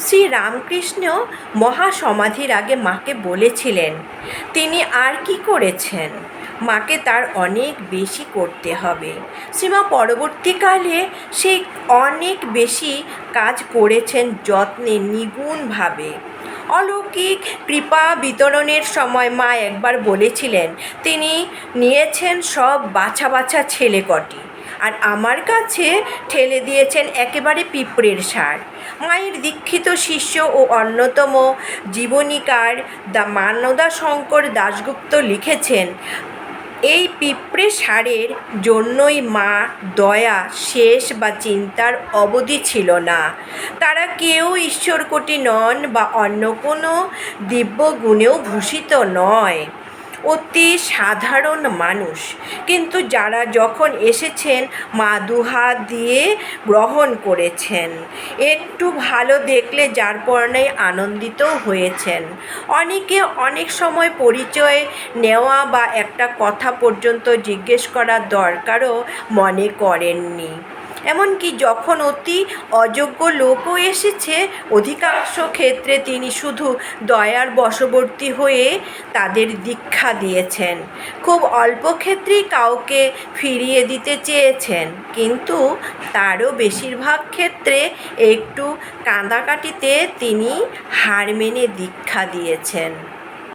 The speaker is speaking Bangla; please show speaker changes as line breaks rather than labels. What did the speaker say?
শ্রী রামকৃষ্ণ মহাসমাধির আগে মাকে বলেছিলেন, তিনি আর কি করেছেন, মাকে তার অনেক বেশি করতে হবে। শ্রীমা পরবর্তীকালে সেই অনেক বেশি কাজ করেছেন যত্নে, নিগুণভাবে। অলৌকিক কৃপা বিতরণের সময় মা একবার বলেছিলেন, তিনি নিয়েছেন সব বাছা বাছা ছেলে কটি, আর আমার কাছে ঠেলে দিয়েছেন একেবারে পিঁপড়ের সার। মায়ের দীক্ষিত শিষ্য ও অন্যতম জীবনীকার মানদাশঙ্কর দাশগুপ্ত লিখেছেন, এই পিঁপড়ে সারের জন্যই মা দয়া শেষ বা চিন্তার অবধি ছিল না। তারা কেউ ঈশ্বরকোটি নন বা অন্য কোনো দিব্য গুণেও ভূষিত নয়, অতি সাধারণ মানুষ। কিন্তু যারা যখন এসেছেন মা দুহাত দিয়ে গ্রহণ করেছেন, একটু ভালো দেখলে যার পরনাই আনন্দিত হয়েছেন। অনেকে অনেক সময় পরিচয় নেওয়া বা একটা কথা পর্যন্ত জিজ্ঞেস করার দরকারও মনে করেননি। এমনকি যখন অতি অযোগ্য লোকও এসেছে, অধিকাংশ ক্ষেত্রে তিনি শুধু দয়ার বশবর্তী হয়ে তাদের দীক্ষা দিয়েছেন। খুব অল্প ক্ষেত্রেই কাউকে ফিরিয়ে দিতে চেয়েছেন, কিন্তু তারও বেশিরভাগ ক্ষেত্রে একটু কাঁদাকাটিতে তিনি হার মেনে দীক্ষা দিয়েছেন।